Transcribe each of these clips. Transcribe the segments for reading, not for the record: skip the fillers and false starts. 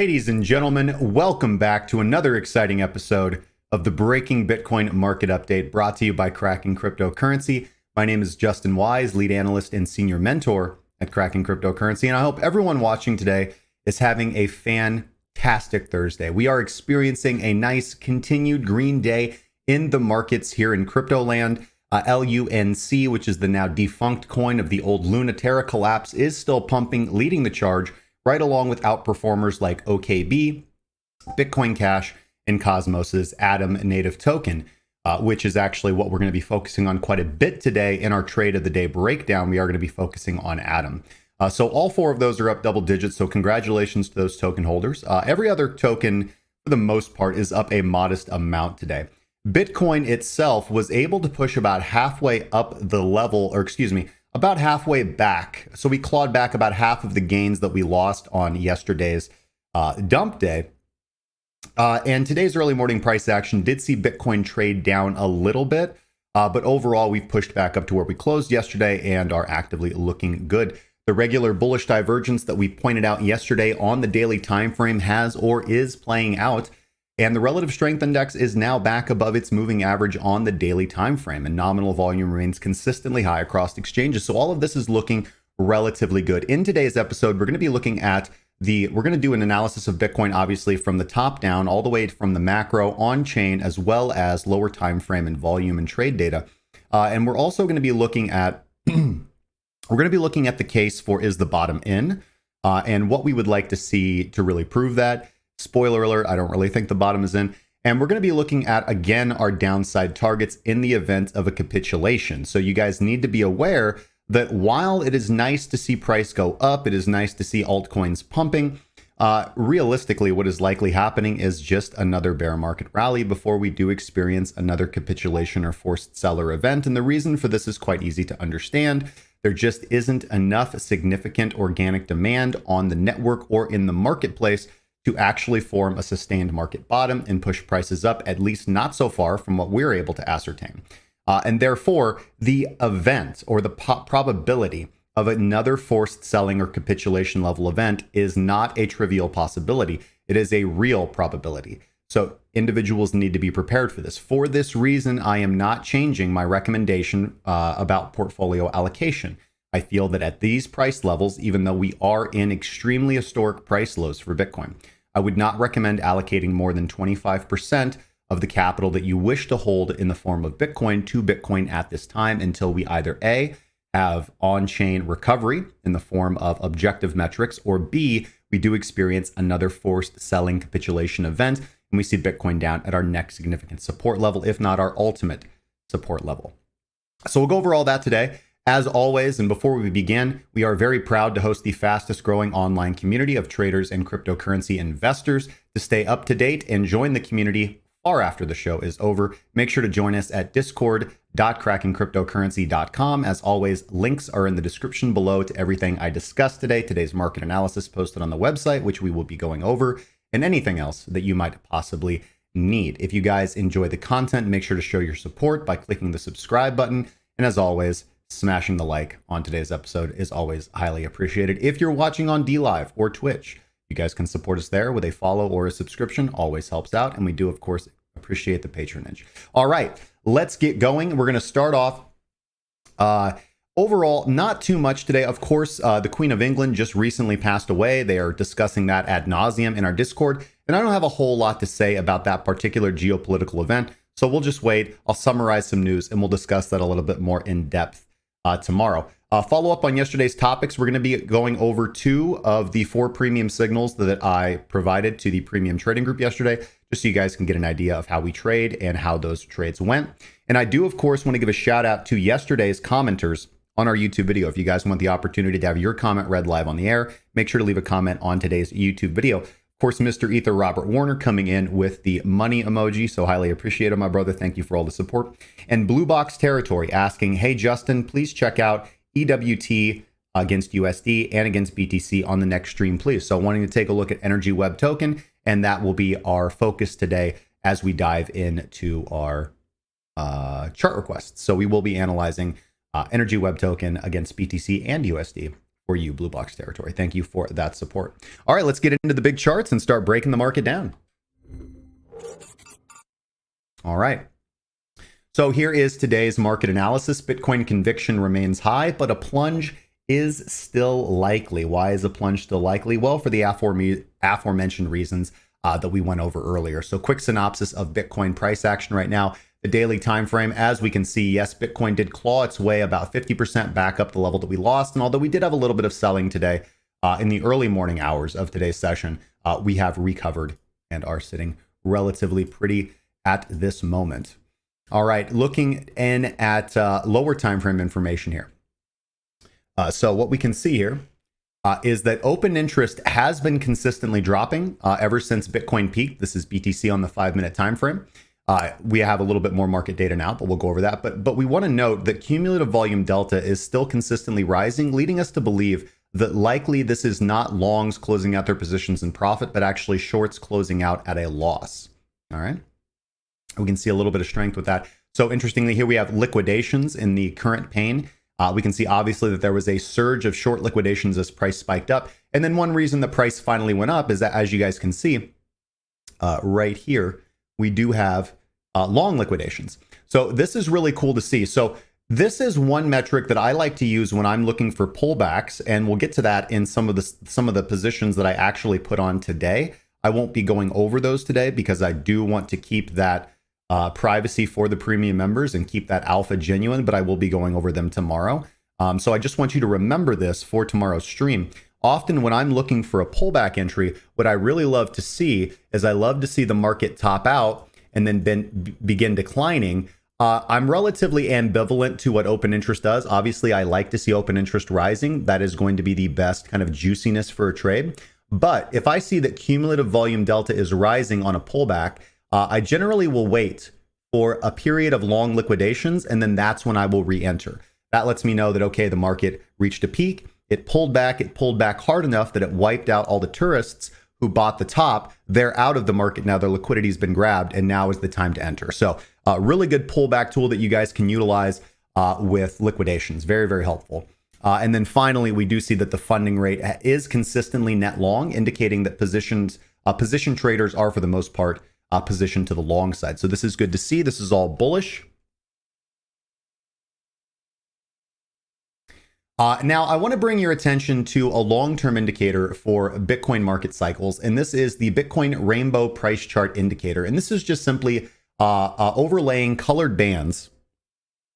Ladies and gentlemen, welcome back to another exciting episode of the Breaking Bitcoin Market Update brought to you by Kraken Cryptocurrency. My name is Justin Wise, lead analyst and senior mentor at Kraken Cryptocurrency, and I hope everyone watching today is having a fantastic Thursday. We are experiencing a nice continued green day in the markets here in crypto land. LUNC, which is the now defunct coin of the old Lunatera collapse, is still pumping, leading the charge, right along with outperformers like OKB, Bitcoin Cash, and Cosmos's Atom native token, which is actually what we're going to be focusing on quite a bit today in our trade of the day breakdown. We are going to be focusing on Atom. So all four of those are up double digits, so congratulations to those token holders. Every other token, for the most part, is up a modest amount today. Bitcoin itself was able to push about halfway up the level, or excuse me, about halfway back. So we clawed back about half of the gains that we lost on yesterday's dump day. And today's early morning price action did see Bitcoin trade down a little bit, but overall we've pushed back up to where we closed yesterday and are actively looking good. The regular bullish divergence that we pointed out yesterday on the daily time frame has or is playing out. And the relative strength index is now back above its moving average on the daily time frame, and nominal volume remains consistently high across exchanges. So all of this is looking relatively good. In today's episode, we're going to be looking at we're going to do an analysis of Bitcoin, obviously from the top down, all the way from the macro on chain, as well as lower time frame and volume and trade data. And we're also going to be looking at the case for is the bottom in, and what we would like to see to really prove that. Spoiler alert, I don't really think the bottom is in. And we're going to be looking at, again, our downside targets in the event of a capitulation. So you guys need to be aware that while it is nice to see price go up, it is nice to see altcoins pumping, realistically, what is likely happening is just another bear market rally before we do experience another capitulation or forced seller event. And the reason for this is quite easy to understand. There just isn't enough significant organic demand on the network or in the marketplace to actually form a sustained market bottom and push prices up, at least not so far from what we're able to ascertain. And therefore, the event or the probability of another forced selling or capitulation level event is not a trivial possibility. It is a real probability. So individuals need to be prepared for this. For this reason, I am not changing my recommendation about portfolio allocation. I feel that at these price levels, even though we are in extremely historic price lows for Bitcoin, I would not recommend allocating more than 25% of the capital that you wish to hold in the form of Bitcoin to Bitcoin at this time until we either A, have on-chain recovery in the form of objective metrics, or B, we do experience another forced selling capitulation event and we see Bitcoin down at our next significant support level, if not our ultimate support level. So we'll go over all that today. As always, and before we begin, we are very proud to host the fastest growing online community of traders and cryptocurrency investors. To stay up to date and join the community far after the show is over, make sure to join us at discord.krakencryptocurrency.com. As always, links are in the description below to everything I discussed today, today's market analysis posted on the website, which we will be going over, and anything else that you might possibly need. If you guys enjoy the content, make sure to show your support by clicking the subscribe button. And as always, smashing the like on today's episode is always highly appreciated. If you're watching on DLive or Twitch, you guys can support us there with a follow or a subscription. Always helps out. And we do, of course, appreciate the patronage. All right, let's get going. We're going to start off. Overall, not too much today. Of course, the Queen of England just recently passed away. They are discussing that ad nauseum in our Discord. And I don't have a whole lot to say about that particular geopolitical event. So we'll just wait. I'll summarize some news and we'll discuss that a little bit more in depth tomorrow. Follow up on yesterday's topics. We're going to be going over 2 of the 4 premium signals that I provided to the premium trading group yesterday, just so you guys can get an idea of how we trade and how those trades went. And I do, of course, want to give a shout out to yesterday's commenters on our YouTube video. If you guys want the opportunity to have your comment read live on the air, make sure to leave a comment on today's YouTube video. Of course, Mr. Ether Robert Warner coming in with the money emoji. So highly appreciate it, my brother. Thank you for all the support. And Blue Box Territory asking, hey, Justin, please check out EWT against USD and against BTC on the next stream, please. So wanting to take a look at Energy Web Token, and that will be our focus today as we dive into our chart requests. So we will be analyzing Energy Web Token against BTC and USD for you, Blue Box Territory. Thank you for that support. All right, let's get into the big charts and start breaking the market down. All right. So here is today's market analysis. Bitcoin conviction remains high, but a plunge is still likely. Why is a plunge still likely? Well, for the aforementioned reasons that we went over earlier. So quick synopsis of Bitcoin price action right now. The daily time frame, as we can see, yes, Bitcoin did claw its way about 50% back up the level that we lost. And although we did have a little bit of selling today in the early morning hours of today's session, we have recovered and are sitting relatively pretty at this moment. All right, looking in at lower time frame information here. So what we can see here is that open interest has been consistently dropping ever since Bitcoin peaked. This is BTC on the 5-minute time frame. We have a little bit more market data now, but we'll go over that. But we want to note that cumulative volume delta is still consistently rising, leading us to believe that likely this is not longs closing out their positions in profit, but actually shorts closing out at a loss. All right. We can see a little bit of strength with that. So interestingly, here we have liquidations in the current pane. We can see obviously that there was a surge of short liquidations as price spiked up. And then one reason the price finally went up is that, as you guys can see right here, we do have long liquidations. So this is really cool to see. So this is one metric that I like to use when I'm looking for pullbacks, and we'll get to that in some of the positions that I actually put on today. I won't be going over those today because I do want to keep that privacy for the premium members and keep that alpha genuine, but I will be going over them tomorrow. So I just want you to remember this for tomorrow's stream. Often when I'm looking for a pullback entry, what I really love to see is I love to see the market top out and then begin declining. I'm relatively ambivalent to what open interest does. Obviously, I like to see open interest rising. That is going to be the best kind of juiciness for a trade. But if I see that cumulative volume delta is rising on a pullback, I generally will wait for a period of long liquidations, and then that's when I will re-enter. That lets me know that, okay, the market reached a peak, it pulled back hard enough that it wiped out all the tourists who bought the top. They're out of the market now, their liquidity's been grabbed, and now is the time to enter. So really good pullback tool that you guys can utilize with liquidations. Very, very helpful. And then finally, we do see that the funding rate is consistently net long, indicating that position traders are, for the most part, positioned to the long side. So this is good to see. This is all bullish. Now, I want to bring your attention to a long-term indicator for Bitcoin market cycles, and this is the Bitcoin Rainbow Price Chart Indicator. And this is just simply overlaying colored bands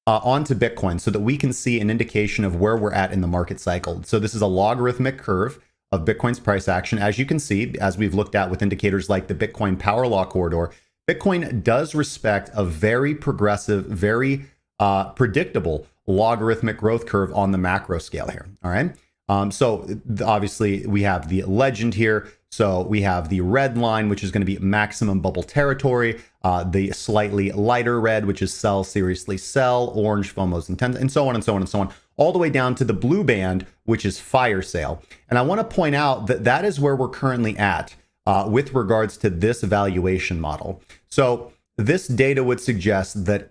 onto Bitcoin so that we can see an indication of where we're at in the market cycle. So this is a logarithmic curve of Bitcoin's price action. As you can see, as we've looked at with indicators like the Bitcoin Power Law Corridor, Bitcoin does respect a very progressive, very predictable logarithmic growth curve on the macro scale here. All right. So obviously we have the legend here. So we have the red line, which is going to be maximum bubble territory, the slightly lighter red, which is sell, seriously sell, orange, FOMO's intense, and so on and so on and so on, all the way down to the blue band, which is fire sale. And I want to point out that that is where we're currently at with regards to this valuation model. So this data would suggest that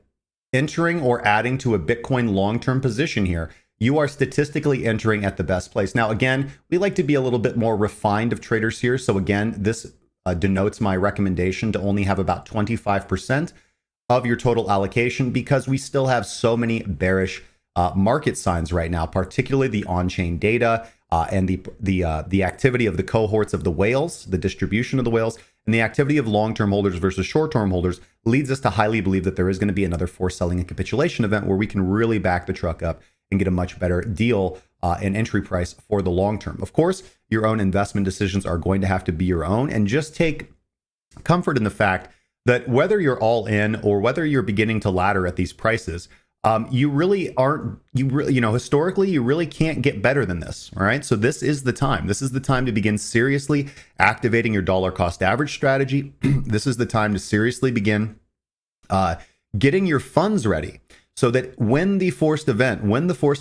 entering or adding to a Bitcoin long-term position here, you are statistically entering at the best place. Now, again, we like to be a little bit more refined of traders here. So again, this denotes my recommendation to only have about 25% of your total allocation because we still have so many bearish market signs right now, particularly the on-chain data and the activity of the cohorts of the whales, the distribution of the whales, and the activity of long-term holders versus short-term holders leads us to highly believe that there is going to be another forced selling and capitulation event where we can really back the truck up and get a much better deal and entry price for the long term. Of course, your own investment decisions are going to have to be your own, and just take comfort in the fact that whether you're all in or whether you're beginning to ladder at these prices, you really aren't, historically, you really can't get better than this. All right. So this is the time. This is the time to begin seriously activating your dollar cost average strategy. This is the time to seriously begin getting your funds ready so that when the forced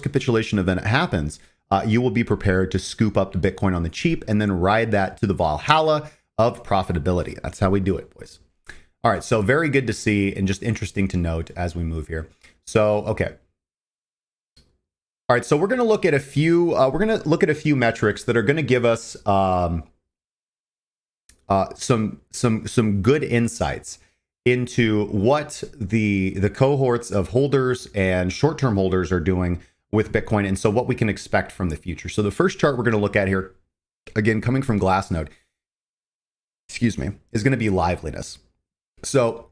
capitulation event happens, you will be prepared to scoop up the Bitcoin on the cheap and then ride that to the Valhalla of profitability. That's how we do it, boys. All right. So very good to see and just interesting to note as we move here. So, okay. All right, so we're going to look at a few. Metrics that are going to give us some good insights into what the cohorts of holders and short-term holders are doing with Bitcoin, and so what we can expect from the future. So the first chart we're going to look at here, again coming from Glassnode, is going to be Liveliness. So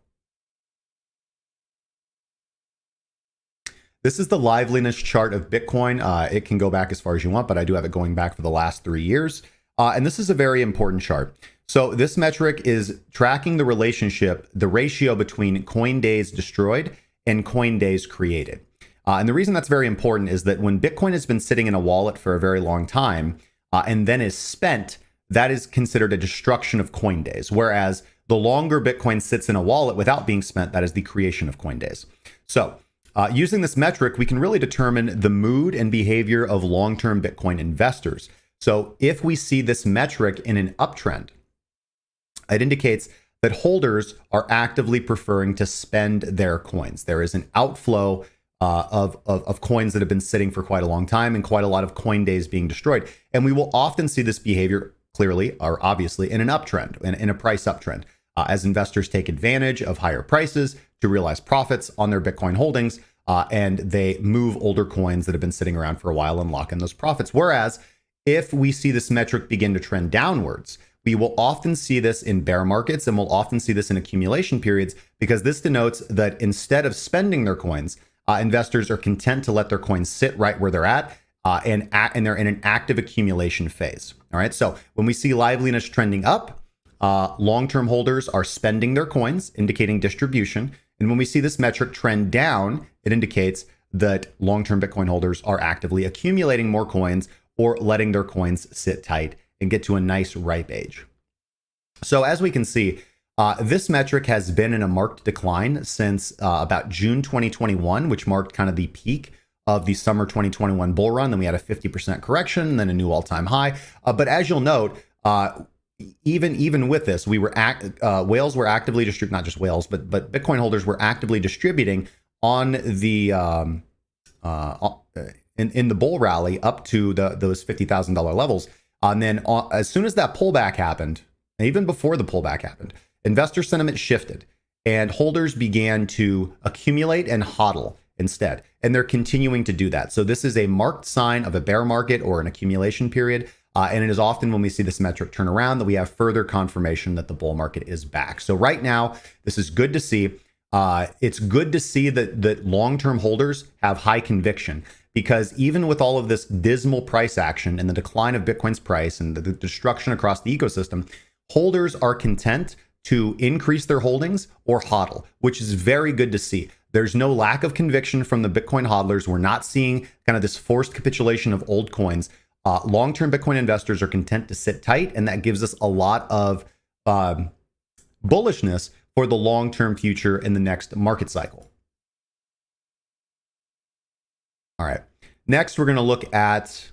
this is the Liveliness chart of Bitcoin. It can go back as far as you want, but I do have it going back for the last 3 years. And this is a very important chart. So this metric is tracking the ratio between coin days destroyed and coin days created. And the reason that's very important is that when Bitcoin has been sitting in a wallet for a very long time and then is spent, that is considered a destruction of coin days. Whereas the longer Bitcoin sits in a wallet without being spent, that is the creation of coin days. So using this metric, we can really determine the mood and behavior of long-term Bitcoin investors. So if we see this metric in an uptrend, it indicates that holders are actively preferring to spend their coins. There is an outflow of coins that have been sitting for quite a long time and quite a lot of coin days being destroyed. And we will often see this behavior clearly or obviously in an uptrend, in a price uptrend, as investors take advantage of higher prices to realize profits on their Bitcoin holdings, and they move older coins that have been sitting around for a while and lock in those profits. Whereas if we see this metric begin to trend downwards, we will often see this in bear markets, and we'll often see this in accumulation periods, because this denotes that instead of spending their coins, investors are content to let their coins sit right where they're at, and they're in an active accumulation phase. All right. So when we see Liveliness trending up, long-term holders are spending their coins, indicating distribution. And when we see this metric trend down, it indicates that long-term Bitcoin holders are actively accumulating more coins or letting their coins sit tight and get to a nice ripe age. So as we can see, this metric has been in a marked decline since about June 2021, which marked kind of the peak of the summer 2021 bull run. Then we had a 50% correction, then a new all-time high. But as you'll note, even with this, whales were actively distributing, not just whales, but Bitcoin holders were actively distributing on the in the bull rally up to those $50,000 levels. And then as soon as that pullback happened, even before the pullback happened, investor sentiment shifted and holders began to accumulate and hodl instead. And they're continuing to do that. So this is a marked sign of a bear market or an accumulation period. And it is often when we see this metric turn around that we have further confirmation that the bull market is back. So right now, this is good to see. It's good to see that long-term holders have high conviction, because even with all of this dismal price action and the decline of Bitcoin's price and the destruction across the ecosystem, holders are content to increase their holdings or hodl, which is very good to see. There's no lack of conviction from the Bitcoin hodlers. We're not seeing kind of this forced capitulation of old coins. Long-term Bitcoin investors are content to sit tight, and that gives us a lot of bullishness for the long-term future in the next market cycle. All right. Next, we're going to look at,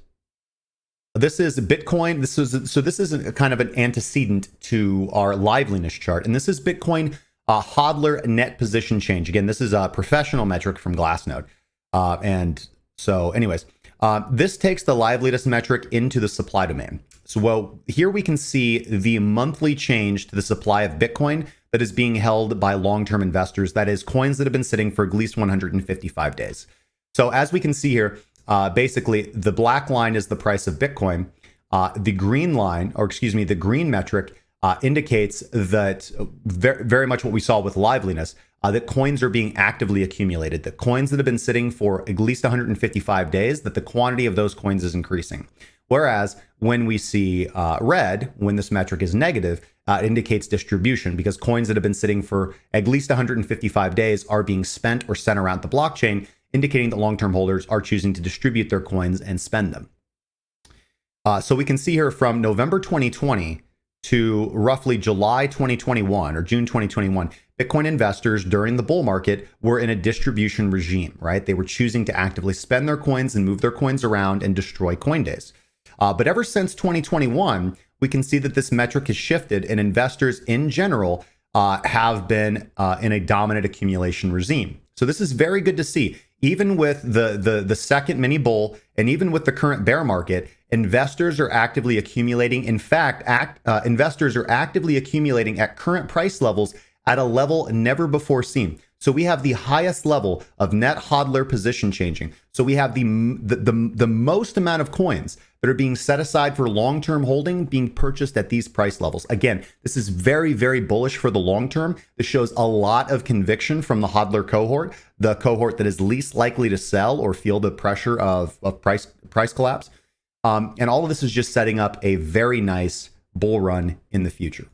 this is Bitcoin. This is a kind of an antecedent to our Liveliness chart, and this is Bitcoin Hodler net position change. Again, this is a professional metric from Glassnode. And so anyways, this takes the Liveliness metric into the supply domain. So here we can see the monthly change to the supply of Bitcoin that is being held by long-term investors. That is coins that have been sitting for at least 155 days. So as we can see here, basically the black line is the price of Bitcoin. The green line, or excuse me, the green metric indicates that very much what we saw with Liveliness, that coins are being actively accumulated, that coins that have been sitting for at least 155 days, that the quantity of those coins is increasing. Whereas when we see red, when this metric is negative, it indicates distribution, because coins that have been sitting for at least 155 days are being spent or sent around the blockchain, indicating that long-term holders are choosing to distribute their coins and spend them. So we can see here from November 2020 to roughly July 2021 or June 2021, Bitcoin investors during the bull market were in a distribution regime, right? They were choosing to actively spend their coins and move their coins around and destroy coin days. But ever since 2021, we can see that this metric has shifted, and investors in general have been in a dominant accumulation regime. So this is very good to see. even with the second mini bull and even with the current bear market, investors are actively accumulating. In fact, investors are actively accumulating at current price levels at a level never before seen. So we have the highest level of net hodler position changing. So we have the most amount of coins that are being set aside for long-term holding being purchased at these price levels. Again, this is very, very bullish for the long term. This shows a lot of conviction from the hodler cohort, the cohort that is least likely to sell or feel the pressure of price collapse. And all of this is just setting up a very nice bull run in the future.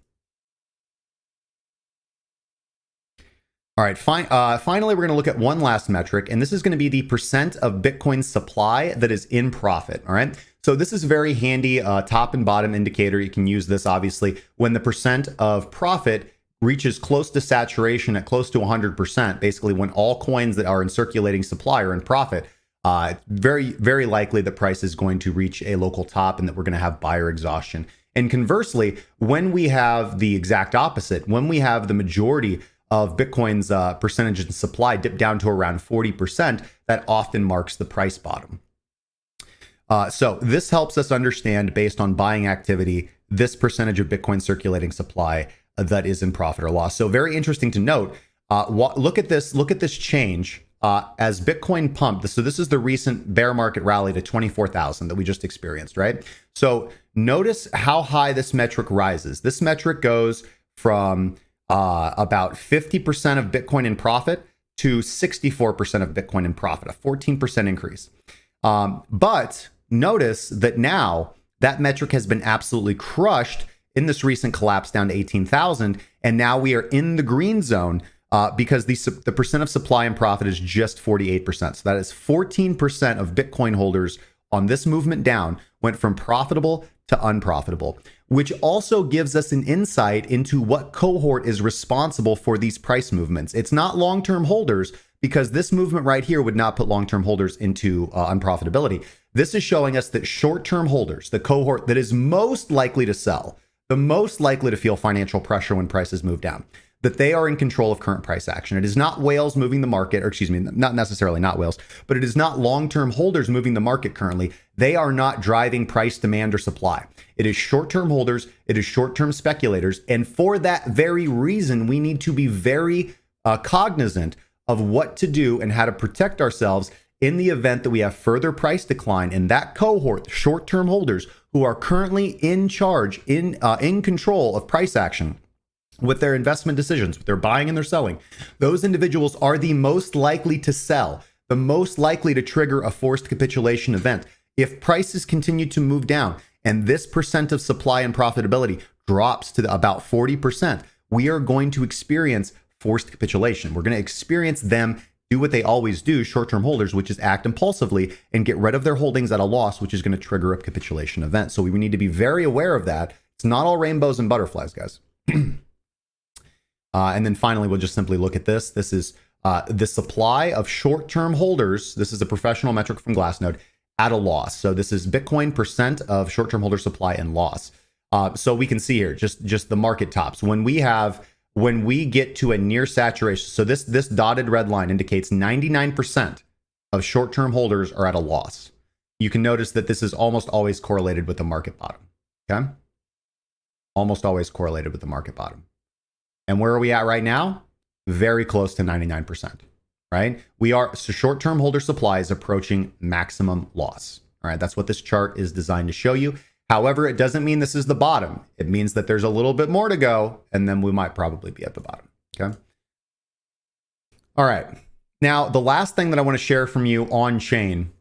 All right, finally, we're going to look at one last metric, and this is going to be the percent of Bitcoin supply that is in profit. All right, so this is very handy top and bottom indicator. You can use this, obviously, when the percent of profit reaches close to saturation at close to 100%, basically when all coins that are in circulating supply are in profit. Very, very likely the price is going to reach a local top and that we're going to have buyer exhaustion. And conversely, when we have the exact opposite, when we have the majority of Bitcoin's percentage in supply dip down to around 40%, that often marks the price bottom. So this helps us understand, based on buying activity, this percentage of Bitcoin circulating supply that is in profit or loss. So very interesting to note. Look at this change as Bitcoin pumped. So this is the recent bear market rally to 24,000 that we just experienced, right? So notice how high this metric rises. This metric goes from about 50% of Bitcoin in profit to 64% of Bitcoin in profit, a 14% increase. But notice that now that metric has been absolutely crushed in this recent collapse down to 18,000. And now we are in the green zone because the percent of supply and profit is just 48%. So that is 14% of Bitcoin holders on this movement down went from profitable to unprofitable, which also gives us an insight into what cohort is responsible for these price movements. It's not long-term holders, because this movement right here would not put long-term holders into unprofitability. This is showing us that short-term holders, the cohort that is most likely to sell, the most likely to feel financial pressure when prices move down, that they are in control of current price action. It is not whales moving the market, or excuse me, not necessarily not whales, but it is not long-term holders moving the market currently. They are not driving price demand or supply. It is short-term holders, it is short-term speculators. And for that very reason, we need to be very cognizant of what to do and how to protect ourselves in the event that we have further price decline in that cohort, the short-term holders who are currently in charge, in control of price action with their investment decisions, with their buying and their selling. Those individuals are the most likely to sell, the most likely to trigger a forced capitulation event. If prices continue to move down and this percent of supply and profitability drops to about 40%, we are going to experience forced capitulation. We're going to experience them do what they always do, short-term holders, which is act impulsively and get rid of their holdings at a loss, which is going to trigger a capitulation event. So we need to be very aware of that. It's not all rainbows and butterflies, guys. And then finally, we'll just simply look at this. This is the supply of short-term holders. This is a professional metric from Glassnode at a loss. So this is Bitcoin percent of short-term holder supply and loss. So we can see here just the market tops. When we get to a near saturation, so this dotted red line indicates 99% of short-term holders are at a loss. You can notice that this is almost always correlated with the market bottom. Okay, almost always correlated with the market bottom. And where are we at right now? Very close to 99%, right? So short-term holder supply is approaching maximum loss. All right, that's what this chart is designed to show you. However, it doesn't mean this is the bottom. It means that there's a little bit more to go, and then we might probably be at the bottom, okay? All right, now the last thing that I want to share from you on-chain,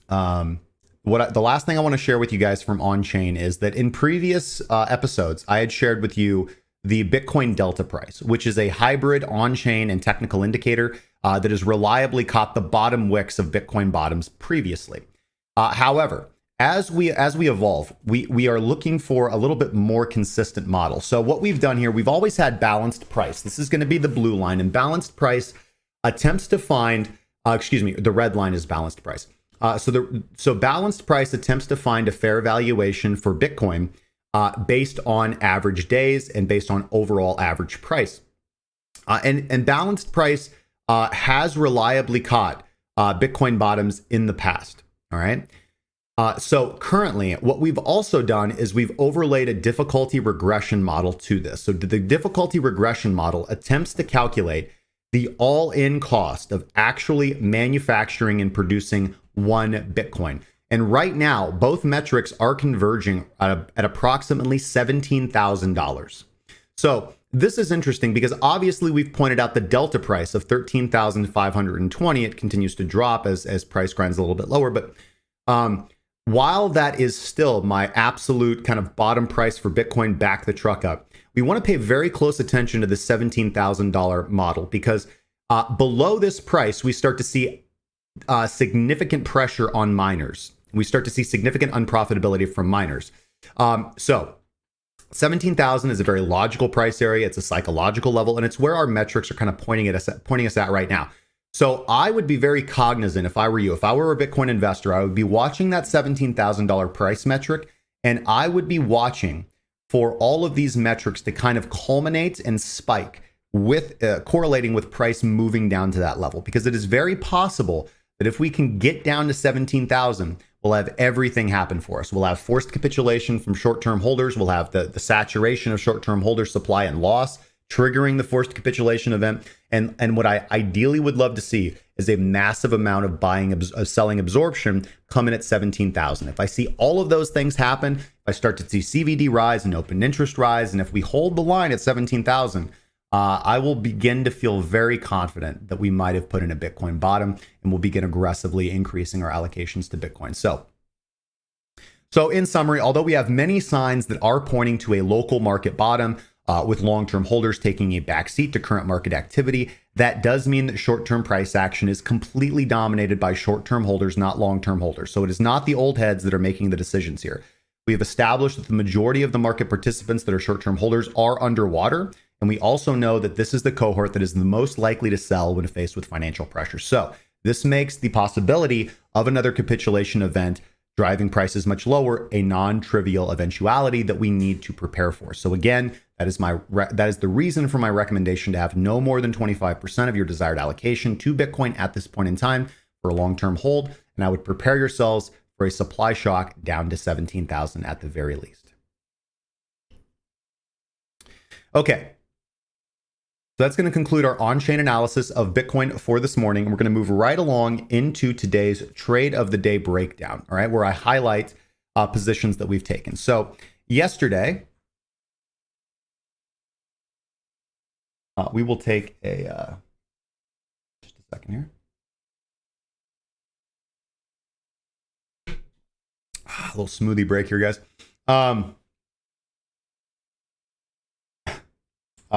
the last thing I want to share with you guys from on-chain is that in previous episodes, I had shared with you the Bitcoin Delta price, which is a hybrid on-chain and technical indicator that has reliably caught the bottom wicks of Bitcoin bottoms previously. However, as we evolve, we are looking for a little bit more consistent model. So what we've done here, we've always had balanced price. This is going to be the blue line, and balanced price attempts to find, the red line is balanced price. So balanced price attempts to find a fair valuation for Bitcoin based on average days and based on overall average price. And balanced price has reliably caught Bitcoin bottoms in the past. All right. So currently, what we've also done is we've overlaid a difficulty regression model to this. So the difficulty regression model attempts to calculate the all-in cost of actually manufacturing and producing one Bitcoin. And right now, both metrics are converging at approximately $17,000. So this is interesting because obviously we've pointed out the delta price of 13,520. It continues to drop as price grinds a little bit lower. But while that is still my absolute kind of bottom price for Bitcoin, back the truck up, we want to pay very close attention to the $17,000 model because below this price, we start to see significant pressure on miners. We start to see significant unprofitability from miners. So 17,000 is a very logical price area. It's a psychological level, and it's where our metrics are kind of pointing us at right now. So I would be very cognizant if I were you. If I were a Bitcoin investor, I would be watching that $17,000 price metric, and I would be watching for all of these metrics to kind of culminate and spike with correlating with price moving down to that level, because it is very possible that if we can get down to 17,000, we'll have everything happen for us. We'll have forced capitulation from short-term holders. We'll have the saturation of short-term holder supply and loss, triggering the forced capitulation event. And what I ideally would love to see is a massive amount of selling absorption come in at 17,000. If I see all of those things happen, if I start to see CVD rise and open interest rise, and if we hold the line at 17,000, I will begin to feel very confident that we might have put in a Bitcoin bottom, and we'll begin aggressively increasing our allocations to Bitcoin. So in summary, although we have many signs that are pointing to a local market bottom, with long-term holders taking a backseat to current market activity, that does mean that short-term price action is completely dominated by short-term holders, not long-term holders. So it is not the old heads that are making the decisions here. We have established that the majority of the market participants that are short-term holders are underwater. And we also know that this is the cohort that is the most likely to sell when faced with financial pressure. So this makes the possibility of another capitulation event driving prices much lower a non-trivial eventuality that we need to prepare for. So again, that is the reason for my recommendation to have no more than 25% of your desired allocation to Bitcoin at this point in time for a long-term hold. And I would prepare yourselves for a supply shock down to 17,000 at the very least. Okay. So that's going to conclude our on-chain analysis of Bitcoin for this morning. And we're going to move right along into today's trade of the day breakdown, all right, where I highlight positions that we've taken. So yesterday, we will take just a second here. A little smoothie break here, guys.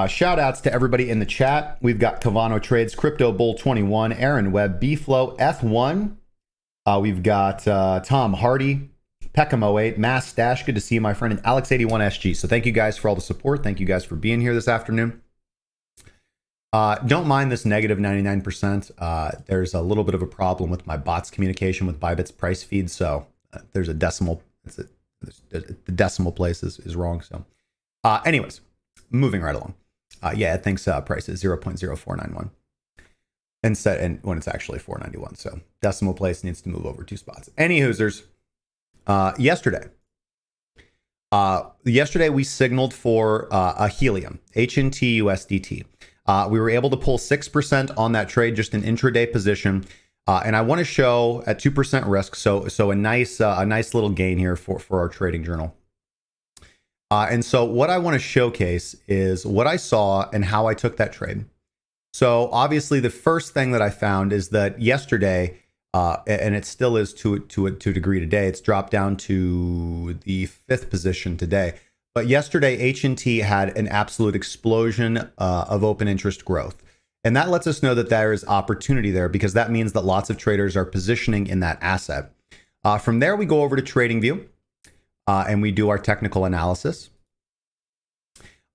Shout outs to everybody in the chat. We've got Cavano Trades, Crypto Bull 21, Aaron Webb, B-Flow, F1. We've got Tom Hardy, Peckham 08, Mass Stash. Good to see you, my friend, and Alex 81SG. So thank you guys for all the support. Thank you guys for being here this afternoon. Don't mind this negative 99%. There's a little bit of a problem with my bot's communication with Bybit's price feed. So there's a decimal. The decimal place is wrong. So anyways, moving right along. Yeah, it thinks price is 0.0491 and when it's actually 491. So decimal place needs to move over 2 spots. Any hoosers, yesterday we signaled for a Helium, HNT USDT. We were able to pull 6% on that trade, just an intraday position. And I want to show at 2% risk. So a nice little gain here for our trading journal. And so what I want to showcase is what I saw and how I took that trade. So obviously the first thing that I found is that yesterday, and it still is to a degree today, it's dropped down to the 5th position today. But yesterday, HNT had an absolute explosion of open interest growth. And that lets us know that there is opportunity there, because that means that lots of traders are positioning in that asset. From there, we go over to TradingView. And we do our technical analysis.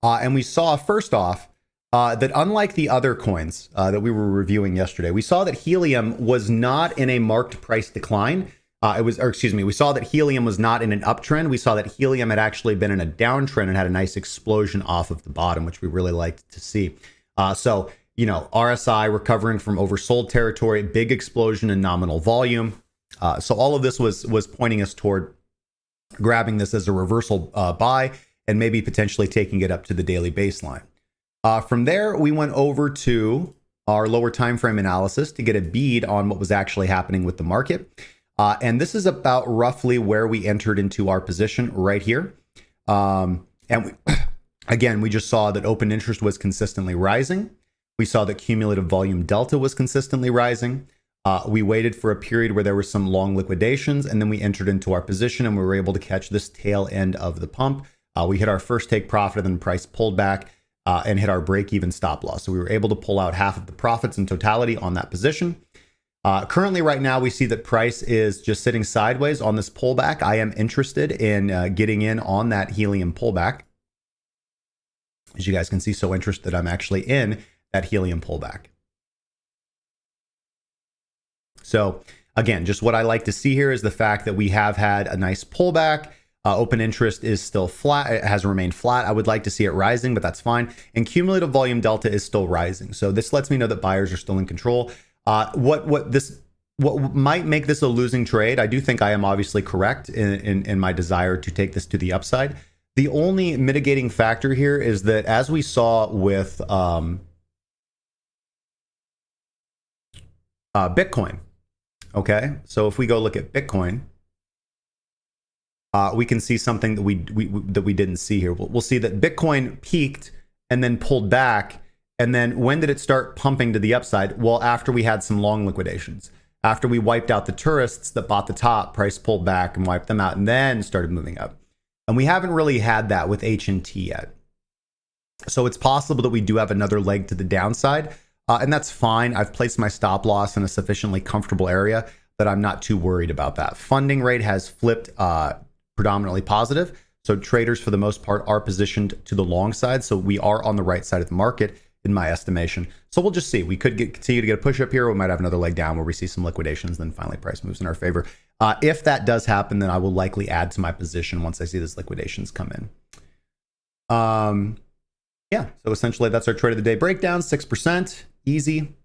And we saw, first off, that unlike the other coins that we were reviewing yesterday, we saw that Helium was not in a marked price decline. We saw that Helium was not in an uptrend. We saw that Helium had actually been in a downtrend and had a nice explosion off of the bottom, which we really liked to see. So RSI recovering from oversold territory, big explosion in nominal volume. So all of this was pointing us toward grabbing this as a reversal buy and maybe potentially taking it up to the daily baseline. From there, we went over to our lower time frame analysis to get a bead on what was actually happening with the market. And this is about roughly where we entered into our position right here. And we just saw that open interest was consistently rising. We saw that cumulative volume delta was consistently rising. We waited for a period where there were some long liquidations, and then we entered into our position and we were able to catch this tail end of the pump. We hit our first take profit, and then the price pulled back and hit our break-even stop loss. So we were able to pull out half of the profits in totality on that position. Currently, right now, we see that price is just sitting sideways on this pullback. I am interested in getting in on that helium pullback. As you guys can see, so interested I'm actually in that helium pullback. So again, just what I like to see here is the fact that we have had a nice pullback. Open interest is still flat. It has remained flat. I would like to see it rising, but that's fine. And cumulative volume delta is still rising. So this lets me know that buyers are still in control. What might make this a losing trade, I do think I am obviously correct in my desire to take this to the upside. The only mitigating factor here is that, as we saw with Bitcoin, okay, so if we go look at Bitcoin, we can see something that we didn't see here. We'll see that Bitcoin peaked and then pulled back. And then when did it start pumping to the upside? Well, after we had some long liquidations. After we wiped out the tourists that bought the top, price pulled back and wiped them out and then started moving up. And we haven't really had that with H&T yet. So it's possible that we do have another leg to the downside. And that's fine. I've placed my stop loss in a sufficiently comfortable area that I'm not too worried about that. Funding rate has flipped predominantly positive. So traders, for the most part, are positioned to the long side. So we are on the right side of the market, in my estimation. So we'll just see. We could continue to get a push up here. We might have another leg down where we see some liquidations. Then finally price moves in our favor. If that does happen, then I will likely add to my position once I see these liquidations come in. Yeah, so essentially that's our trade of the day breakdown. 6%, easy.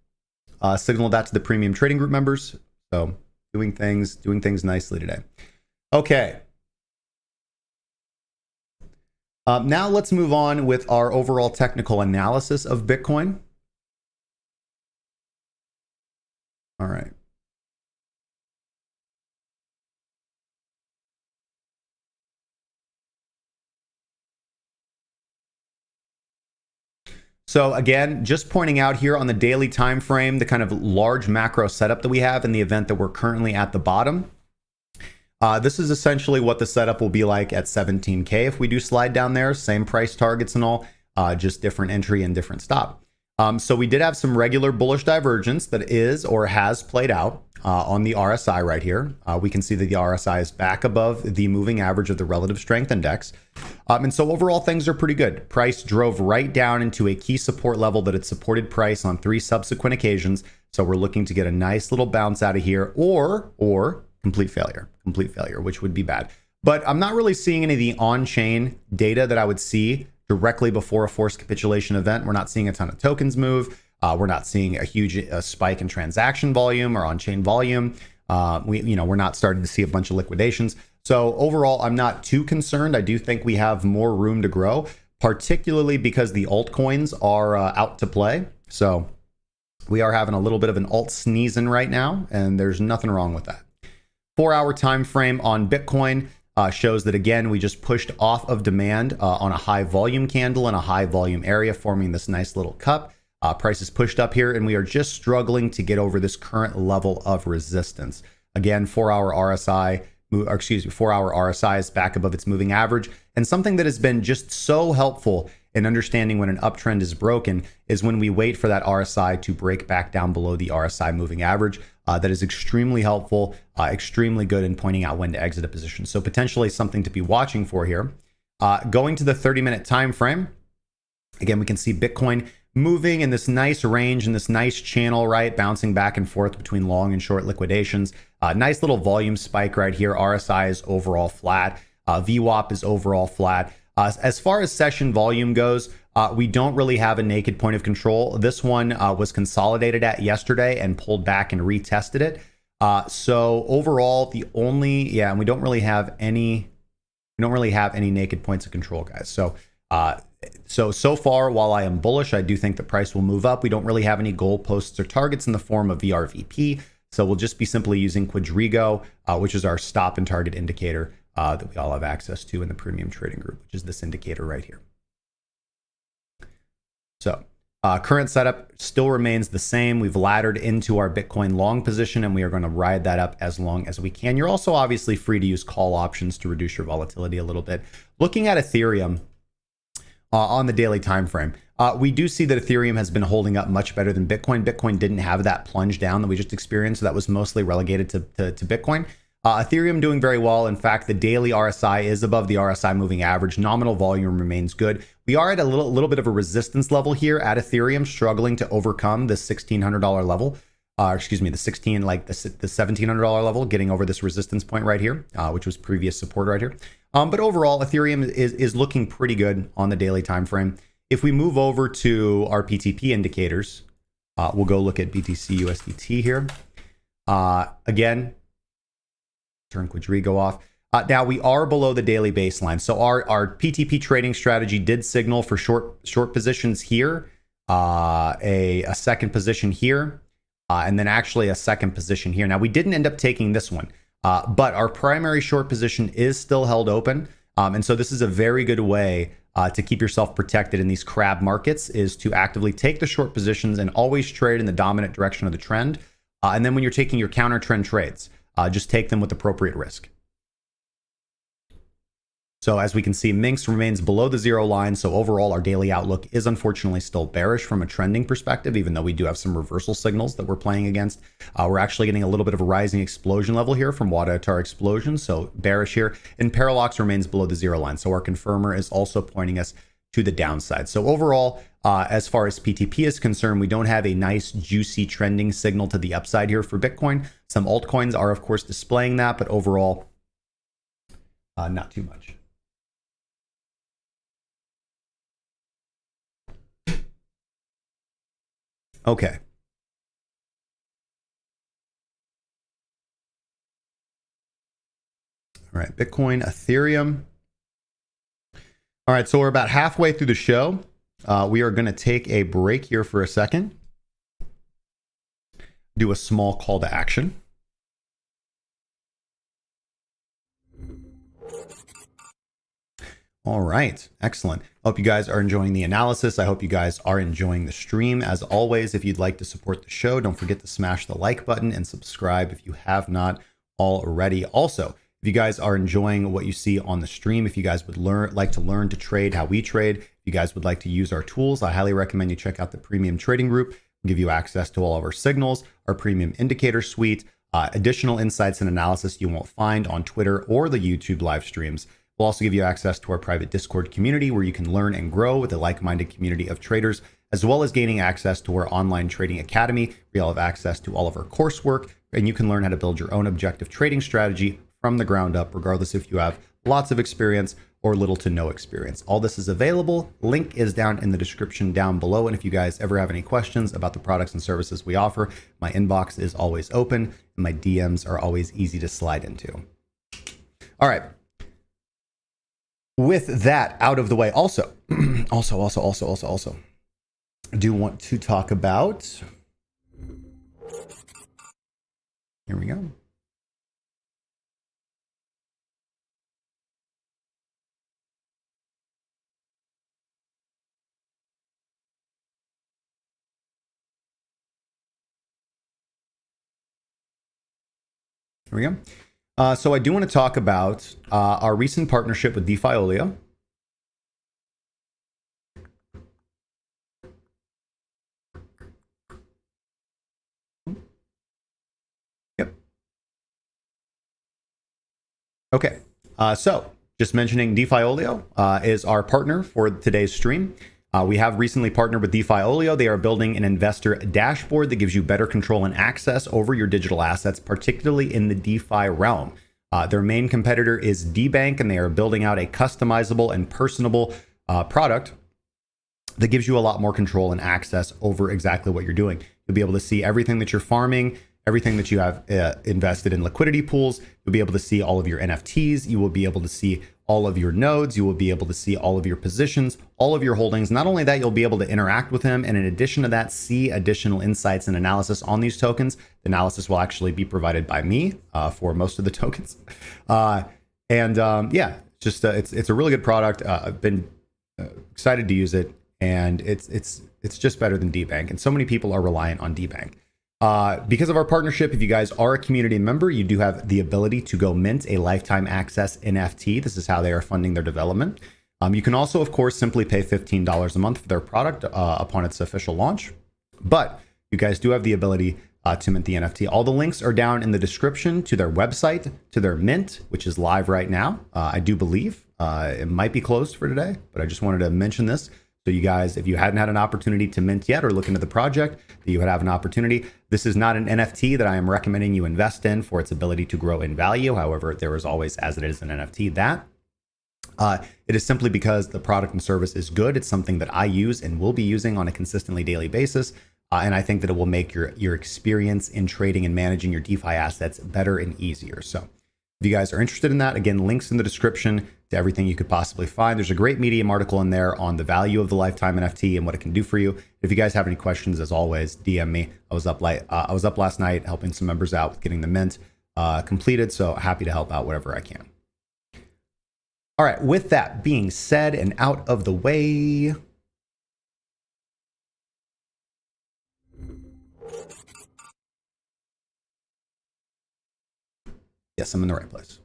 Signal that to the premium trading group members. So doing things nicely today. Okay. Now let's move on with our overall technical analysis of Bitcoin. All right. So again, just pointing out here on the daily time frame, the kind of large macro setup that we have in the event that we're currently at the bottom. This is essentially what the setup will be like at 17K if we do slide down there. Same price targets and all, just different entry and different stop. So we did have some regular bullish divergence that is or has played out on the RSI right here. We can see that the RSI is back above the moving average of the relative strength index. And so overall things are pretty good. Price drove right down into a key support level that had supported price on 3 subsequent occasions. So we're looking to get a nice little bounce out of here or complete failure, which would be bad. But I'm not really seeing any of the on-chain data that I would see directly before a forced capitulation event. We're not seeing a ton of tokens move. We're not seeing a huge spike in transaction volume or on-chain volume. We're not starting to see a bunch of liquidations. So overall, I'm not too concerned. I do think we have more room to grow, particularly because the altcoins are out to play. So we are having a little bit of an alt sneezing right now, and there's nothing wrong with that. 4-hour time frame on Bitcoin shows that, again, we just pushed off of demand on a high volume candle in a high volume area, forming this nice little cup. Price is pushed up here, and we are just struggling to get over this current level of resistance. Again, 4-hour RSI, 4-hour RSI is back above its moving average. And something that has been just so helpful in understanding when an uptrend is broken is when we wait for that RSI to break back down below the RSI moving average. That is extremely helpful, extremely good in pointing out when to exit a position. So potentially something to be watching for here. Going to the 30-minute time frame, again, we can see Bitcoin moving in this nice range, in this nice channel, right? Bouncing back and forth between long and short liquidations. Nice little volume spike right here. RSI is overall flat. VWAP is overall flat. As far as session volume goes, We don't really have a naked point of control. This one was consolidated at yesterday and pulled back and retested it. So overall, and we don't really have any naked points of control, guys. So far, while I am bullish, I do think the price will move up. We don't really have any goalposts or targets in the form of VRVP. So we'll just be simply using Quadrigo, which is our stop and target indicator that we all have access to in the premium trading group, which is this indicator right here. So current setup still remains the same. We've laddered into our Bitcoin long position, and we are going to ride that up as long as we can. You're also obviously free to use call options to reduce your volatility a little bit. Looking at Ethereum on the daily time frame, we do see that Ethereum has been holding up much better than Bitcoin. Bitcoin didn't have that plunge down that we just experienced. So that was mostly relegated to Bitcoin. Ethereum doing very well. In fact, the daily RSI is above the RSI moving average. Nominal volume remains good. We are at a little bit of a resistance level here at Ethereum, struggling to overcome the $1,600 level. The $1,700 level, getting over this resistance point right here, which was previous support right here. But overall, Ethereum is looking pretty good on the daily time frame. If we move over to our PTP indicators, we'll go look at BTC USDT here. Again, turn Quadrigo off. Now we are below the daily baseline. So our PTP trading strategy did signal for short positions here, a second position here, and then actually a second position here. Now we didn't end up taking this one, but our primary short position is still held open. And so this is a very good way to keep yourself protected in these crab markets, is to actively take the short positions and always trade in the dominant direction of the trend. And then when you're taking your counter trend trades, just take them with appropriate risk. So as we can see, Minx remains below the zero line. So overall, our daily outlook is unfortunately still bearish from a trending perspective, even though we do have some reversal signals that we're playing against. We're actually getting a little bit of a rising explosion level here from Wadatar explosion. So bearish here. And Parallax remains below the zero line. So our confirmer is also pointing us to the downside. So overall, as far as PTP is concerned, we don't have a nice juicy trending signal to the upside here for Bitcoin. Some altcoins are of course displaying that, but overall, not too much. Okay. All right, Bitcoin, Ethereum. All right, so we're about halfway through the show. We are going to take a break here for a second. Do a small call to action. All right, excellent. I hope you guys are enjoying the analysis. I hope you guys are enjoying the stream. As always, if you'd like to support the show, don't forget to smash the like button and subscribe if you have not already. Also, if you guys are enjoying what you see on the stream, if you guys would like to learn to trade how we trade, if you guys would like to use our tools, I highly recommend you check out the premium trading group. We'll give you access to all of our signals, our premium indicator suite, additional insights and analysis you won't find on Twitter or the YouTube live streams. We'll also give you access to our private Discord community where you can learn and grow with a like-minded community of traders, as well as gaining access to our online trading academy where you'll have access to all of our coursework, and you can learn how to build your own objective trading strategy from the ground up, regardless if you have lots of experience or little to no experience. All this is available. Link is down in the description down below. And if you guys ever have any questions about the products and services we offer, my inbox is always open and my DMs are always easy to slide into. All right. With that out of the way, also do want to talk about, here we go. Here we go. So I do want to talk about our recent partnership with Defiolio. Yep. Okay. So just mentioning Defiolio is our partner for today's stream. We have recently partnered with Defiolio. They are building an investor dashboard that gives you better control and access over your digital assets, particularly in the DeFi realm. Their main competitor is DBank, and they are building out a customizable and personable product that gives you a lot more control and access over exactly what you're doing. You'll be able to see everything that you're farming, everything that you have invested in liquidity pools. You'll be able to see all of your NFTs. You will be able to see all of your nodes. You will be able to see all of your positions, all of your holdings. Not only that, you'll be able to interact with them. And in addition to that, see additional insights and analysis on these tokens. The analysis will actually be provided by me for most of the tokens. Yeah, it's a really good product. I've been excited to use it. And it's just better than DBank. And so many people are reliant on DBank. Because of our partnership, if you guys are a community member, you do have the ability to go mint a lifetime access NFT. This is how they are funding their development. You can also, of course, simply pay $15 a month for their product upon its official launch. But you guys do have the ability to mint the NFT. All the links are down in the description to their website, to their mint, which is live right now. I do believe it might be closed for today, but I just wanted to mention this. So you guys, if you hadn't had an opportunity to mint yet or look into the project, that you would have an opportunity. This is not an NFT that I am recommending you invest in for its ability to grow in value. However, there is always, as it is an NFT, that. It is simply because the product and service is good. It's something that I use and will be using on a consistently daily basis. And I think that it will make your experience in trading and managing your DeFi assets better and easier. So if you guys are interested in that, again, links in the description to everything you could possibly find. There's a great Medium article in there on the value of the lifetime NFT and what it can do for you. If you guys have any questions, as always, DM me. I was up last night helping some members out with getting the mint completed. So happy to help out whatever I can. All right. With that being said and out of the way, yes, I'm in the right place.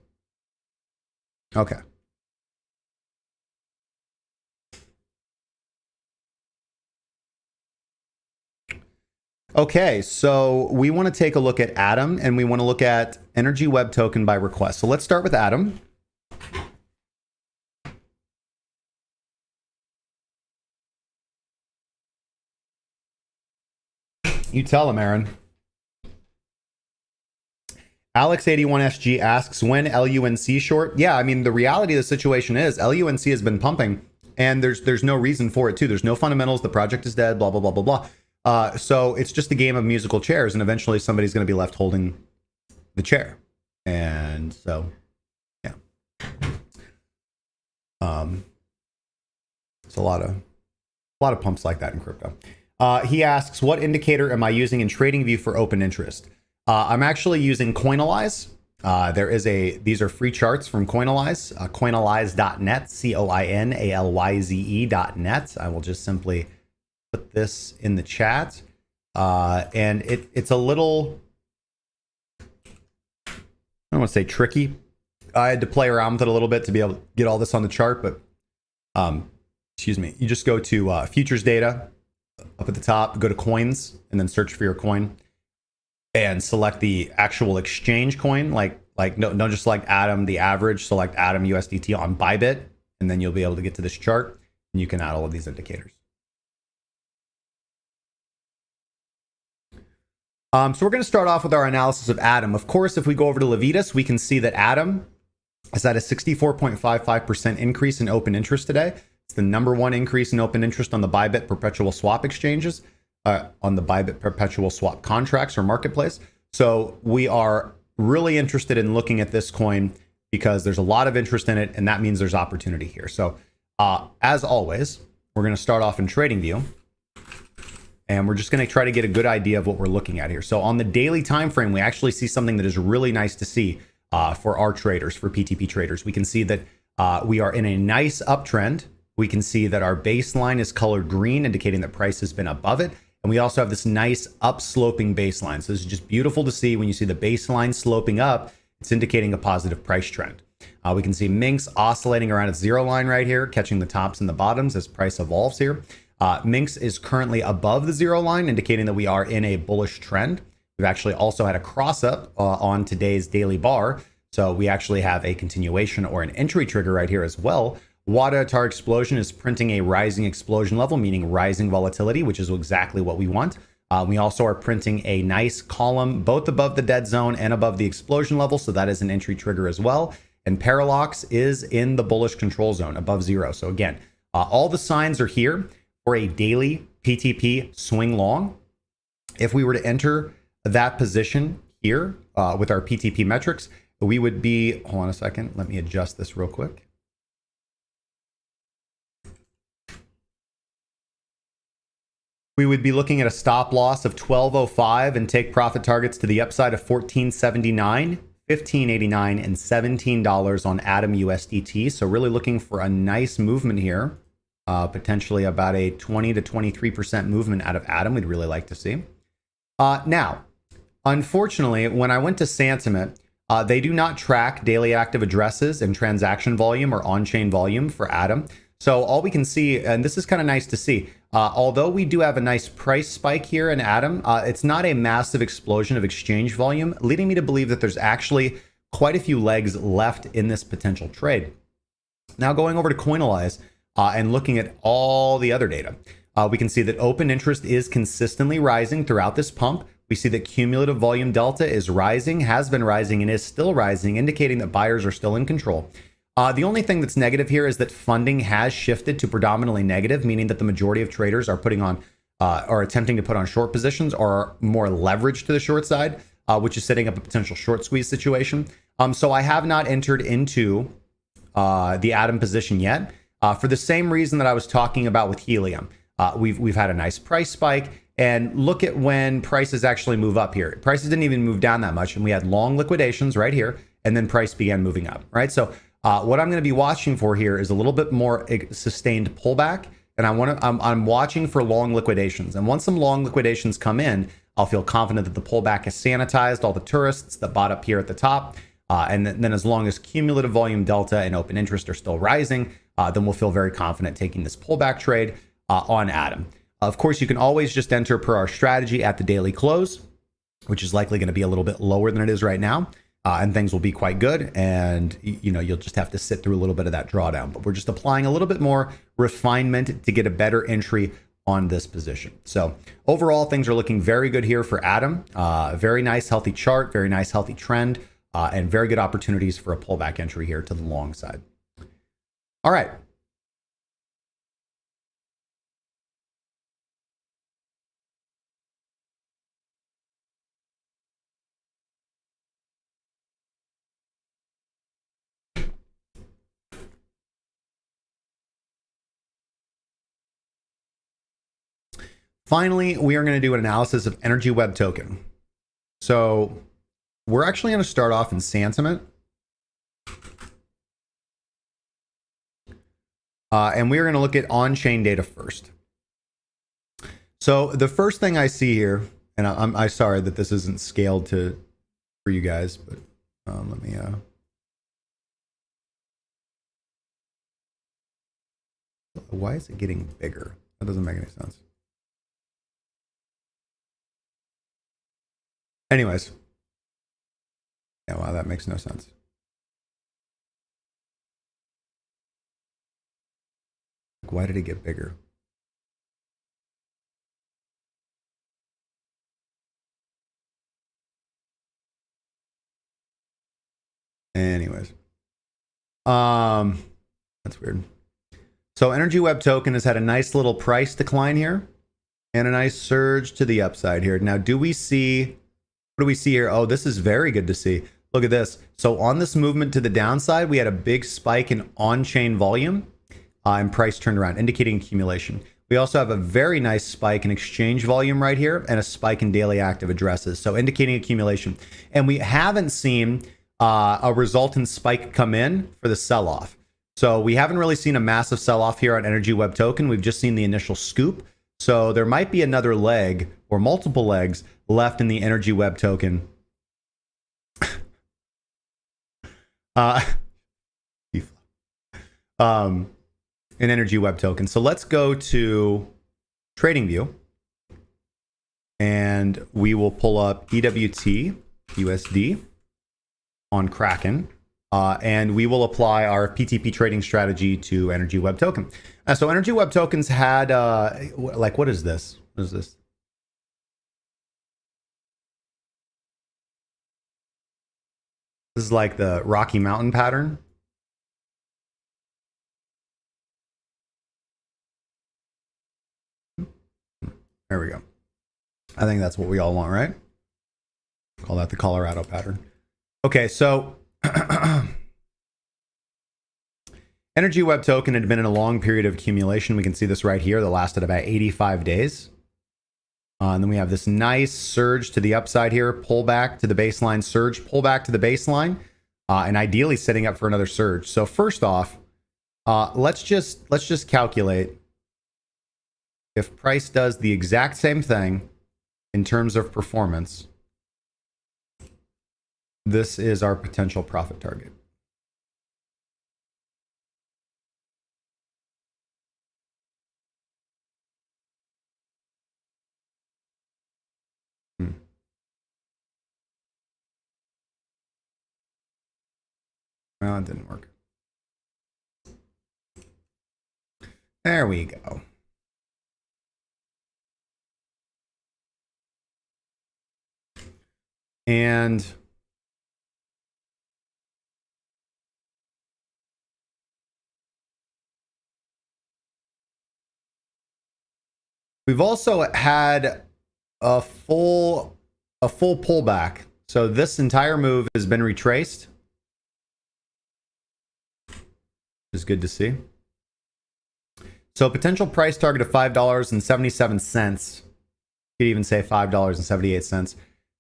Okay. Okay, so we want to take a look at Atom and we want to look at Energy Web Token by request. So let's start with Atom. You tell him, Aaron. Alex81SG asks, when LUNC short? Yeah, I mean, the reality of the situation is LUNC has been pumping and there's no reason for it too. There's no fundamentals. The project is dead, blah, blah, blah, blah, blah. So it's just a game of musical chairs and eventually somebody's going to be left holding the chair. And so, yeah. It's a lot of pumps like that in crypto. He asks, what indicator am I using in TradingView for open interest? I'm actually using Coinalyze. These are free charts from Coinalyze, coinalyze.net, coinalyze.net. I will just simply put this in the chat. And it's a little, I don't want to say tricky. I had to play around with it a little bit to be able to get all this on the chart, but excuse me, you just go to futures data up at the top, go to coins, and then search for your coin. And select the actual exchange coin, don't just select Atom, the average, select Atom USDT on Bybit, and then you'll be able to get to this chart and you can add all of these indicators. So we're going to start off with our analysis of Atom. Of course, if we go over to Liveliness, we can see that Atom is at a 64.55% increase in open interest today. It's the #1 increase in open interest on the Bybit perpetual swap exchanges. On the Bybit perpetual swap contracts or marketplace. So we are really interested in looking at this coin because there's a lot of interest in it and that means there's opportunity here. So as always, we're going to start off in TradingView and we're just going to try to get a good idea of what we're looking at here. So on the daily time frame, we actually see something that is really nice to see for our traders, for PTP traders. We can see that we are in a nice uptrend. We can see that our baseline is colored green, indicating that price has been above it. And we also have this nice upsloping baseline. So this is just beautiful to see. When you see the baseline sloping up, it's indicating a positive price trend. We can see Minx oscillating around its zero line right here, catching the tops and the bottoms as price evolves here. Minx is currently above the zero line, indicating that we are in a bullish trend. We've actually also had a cross up on today's daily bar. So we actually have a continuation or an entry trigger right here as well. Wadatar Explosion is printing a rising explosion level, meaning rising volatility, which is exactly what we want. We also are printing a nice column, both above the dead zone and above the explosion level. So that is an entry trigger as well. And Parallax is in the bullish control zone above zero. So again, all the signs are here for a daily PTP swing long. If we were to enter that position here with our PTP metrics, we would be, hold on a second, let me adjust this real quick. We would be looking at a stop loss of 1205 and take profit targets to the upside of 1479, 1589, and $17 on Atom USDT. So really looking for a nice movement here, potentially about a 20 to 23% movement out of Atom. We'd really like to see. Now, unfortunately, when I went to Santiment, they do not track daily active addresses and transaction volume or on-chain volume for Atom. So all we can see, and this is kind of nice to see, although we do have a nice price spike here in Atom, it's not a massive explosion of exchange volume, leading me to believe that there's actually quite a few legs left in this potential trade. Now going over to Coinalyze and looking at all the other data, we can see that open interest is consistently rising throughout this pump. We see that cumulative volume delta is rising, has been rising, and is still rising, indicating that buyers are still in control. The only thing that's negative here is that funding has shifted to predominantly negative, meaning that the majority of traders are putting on or attempting to put on short positions or are more leveraged to the short side, which is setting up a potential short squeeze situation. So I have not entered into the Atom position yet for the same reason that I was talking about with Helium. We've had a nice price spike, and look at when prices actually move up here. Prices didn't even move down that much, and we had long liquidations right here, and then price began moving up, right? So what I'm going to be watching for here is a little bit more sustained pullback, and I'm watching for long liquidations. And once some long liquidations come in, I'll feel confident that the pullback has sanitized all the tourists that bought up here at the top. And then as long as cumulative volume delta and open interest are still rising, then we'll feel very confident taking this pullback trade on Atom. Of course, you can always just enter per our strategy at the daily close, which is likely going to be a little bit lower than it is right now. And things will be quite good. And, you'll just have to sit through a little bit of that drawdown. But we're just applying a little bit more refinement to get a better entry on this position. So overall, things are looking very good here for Atom. Very nice, healthy chart, very nice, healthy trend, and very good opportunities for a pullback entry here to the long side. All right. Finally, we are going to do an analysis of Energy Web Token. So we're actually going to start off in Santiment. And we're going to look at on-chain data first. So the first thing I see here, and I'm sorry that this isn't scaled for you guys, but let me... Why is it getting bigger? That doesn't make any sense. Anyways. Yeah, wow, that makes no sense. Why did it get bigger? Anyways. That's weird. So Energy Web Token has had a nice little price decline here and a nice surge to the upside here. Now, do we see... What do we see here? Oh, this is very good to see. Look at this. So on this movement to the downside, we had a big spike in on-chain volume and price turned around, indicating accumulation. We also have a very nice spike in exchange volume right here and a spike in daily active addresses, so indicating accumulation. And we haven't seen a resultant spike come in for the sell-off. So we haven't really seen a massive sell-off here on Energy Web Token. We've just seen the initial scoop. So there might be another leg or multiple legs left in the Energy Web Token. In Energy Web Token. So let's go to TradingView and we will pull up EWT USD on Kraken. And we will apply our PTP trading strategy to Energy Web Token. So Energy Web Tokens had, what is this? What is this? This is like the Rocky Mountain pattern. There we go. I think that's what we all want, right? Call that the Colorado pattern. Okay, so Energy Web Token had been in a long period of accumulation. We can see this right here that lasted about 85 days. And then we have this nice surge to the upside here, pull back to the baseline, surge, pull back to the baseline, and ideally setting up for another surge. So first off, let's just calculate if price does the exact same thing in terms of performance. This is our potential profit target. Well, it didn't work. There we go. And we've also had a full pullback. So this entire move has been retraced, which is good to see. So potential price target of $5.77. You could even say $5.78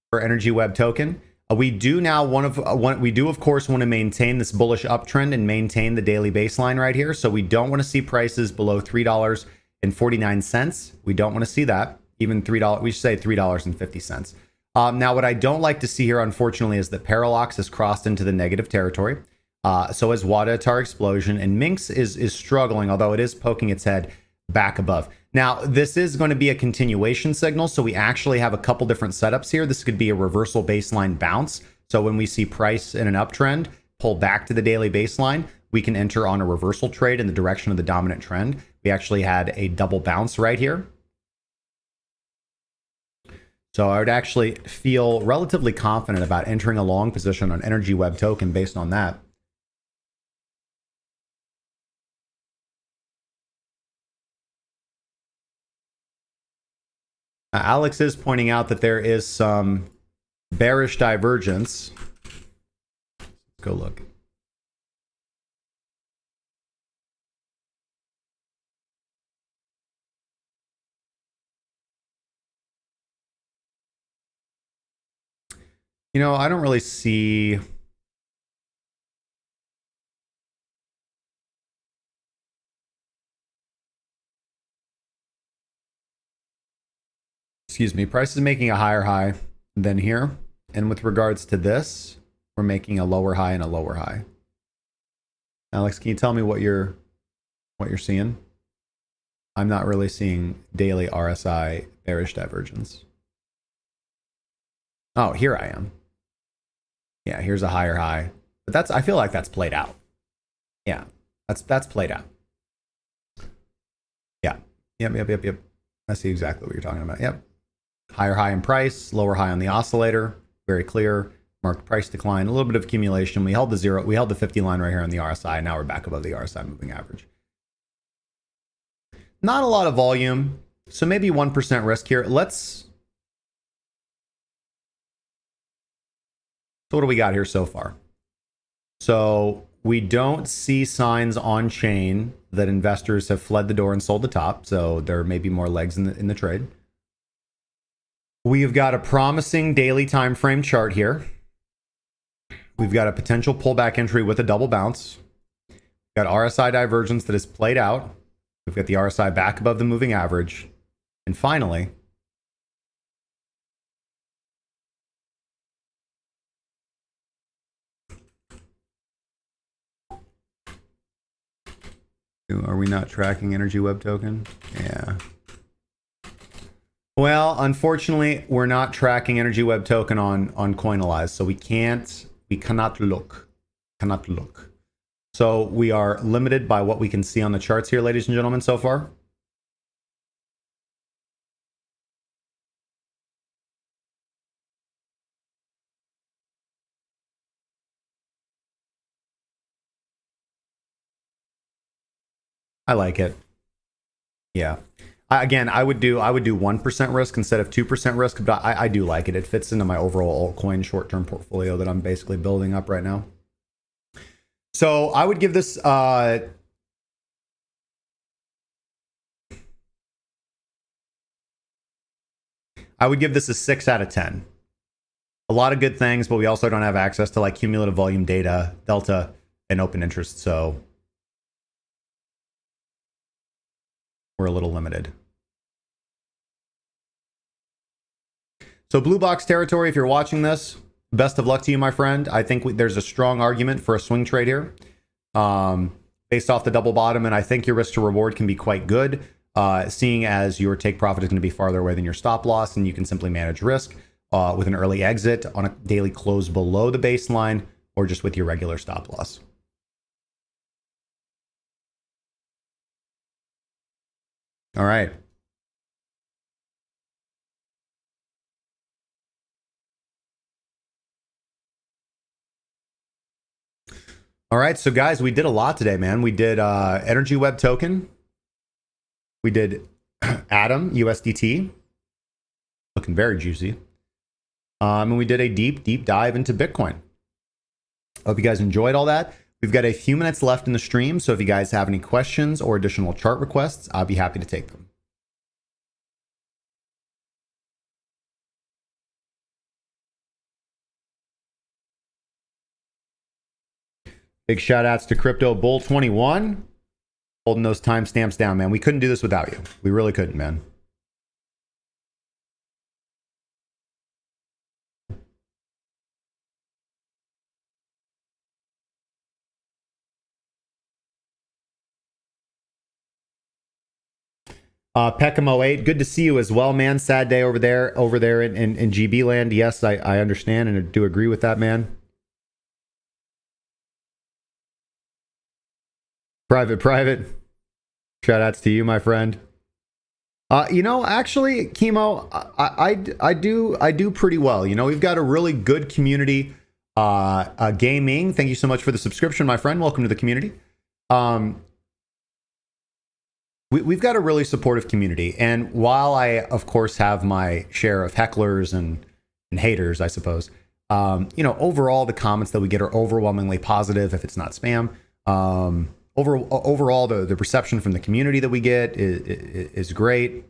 for Energy Web Token. We do now we do of course want to maintain this bullish uptrend and maintain the daily baseline right here. So we don't want to see prices below $3.49. We don't want to see that. Even $3. We should say $3.50. Now, what I don't like to see here, unfortunately, is that Parallax has crossed into the negative territory. So has Wadatar Explosion, and Minx is struggling, although it is poking its head back above. Now, this is going to be a continuation signal, so we actually have a couple different setups here. This could be a reversal baseline bounce. So when we see price in an uptrend pull back to the daily baseline, we can enter on a reversal trade in the direction of the dominant trend. We actually had a double bounce right here. So I would actually feel relatively confident about entering a long position on Energy Web Token based on that. Alex is pointing out that there is some bearish divergence. Let's go look. You know, I don't really see... Excuse me, price is making a higher high than here. And with regards to this, we're making a lower high and a lower high. Alex, can you tell me what you're seeing? I'm not really seeing daily RSI bearish divergence. Oh, here I am. Yeah, here's a higher high. But I feel like that's played out. Yeah, that's played out. Yeah. Yep. I see exactly what you're talking about. Yep. Higher high in price, lower high on the oscillator. Very clear. Marked price decline, a little bit of accumulation. We held the 50 line right here on the RSI. Now we're back above the RSI moving average. Not a lot of volume, so maybe 1% risk here. So what do we got here so far? So we don't see signs on chain that investors have fled the door and sold the top. So there may be more legs in the trade. We've got a promising daily time frame chart here. We've got a potential pullback entry with a double bounce. We've got RSI divergence that has played out. We've got the RSI back above the moving average. And finally, are we not tracking Energy Web Token? Yeah. Well, unfortunately, we're not tracking Energy Web Token on Coinalyze, so we cannot look. So we are limited by what we can see on the charts here, ladies and gentlemen, so far. I like it. Yeah. Again, I would do 1% risk instead of 2% risk, but I do like it. It fits into my overall altcoin short-term portfolio that I'm basically building up right now. So I would give this a 6 out of 10. A lot of good things, but we also don't have access to like cumulative volume data, delta, and open interest, so we're a little limited. So blue box territory, if you're watching this, best of luck to you, my friend. I think there's a strong argument for a swing trade here based off the double bottom, and I think your risk to reward can be quite good, seeing as your take profit is going to be farther away than your stop loss, and you can simply manage risk with an early exit on a daily close below the baseline or just with your regular stop loss. All right. All right, so guys, we did a lot today, man. We did Energy Web Token. We did Atom USDT, looking very juicy. And we did a deep dive into Bitcoin. Hope you guys enjoyed all that. We've got a few minutes left in the stream, so if you guys have any questions or additional chart requests, I'll be happy to take them. Big shout outs to Crypto Bull 21. Holding those timestamps down, man. We couldn't do this without you. We really couldn't, man. Peckham08, good to see you as well, man. Sad day over there in GB land. Yes, I understand and I do agree with that, man. Private. Shout outs to you, my friend. You know, actually, Chemo, I do pretty well. You know, we've got a really good community. Gaming, thank you so much for the subscription, my friend. Welcome to the community. We've got a really supportive community, and while I, of course, have my share of hecklers and haters, I suppose, you know, overall the comments that we get are overwhelmingly positive if it's not spam. Overall, the reception from the community that we get is great.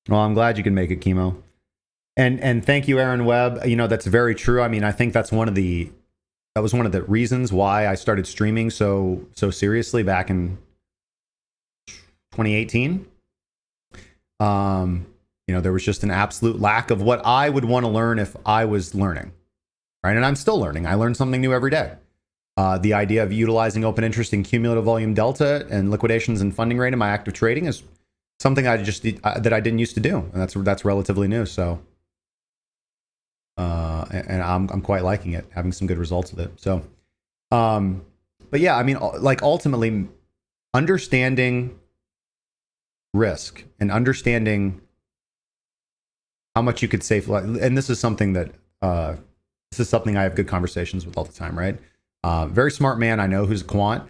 Well, I'm glad you can make it, Chemo. And thank you, Aaron Webb. You know, that's very true. I mean, I think that was one of the reasons why I started streaming so seriously back in 2018. You know, there was just an absolute lack of what I would want to learn if I was learning, right? And I'm still learning. I learn something new every day. The idea of utilizing open interest in cumulative volume delta and liquidations and funding rate in my active trading is something I just that I didn't used to do, and that's relatively new. So, and I'm quite liking it, having some good results with it. So, but yeah, I mean, like ultimately, understanding risk and understanding how much you could save, and this is something that I have good conversations with all the time, right? Very smart man I know who's a quant.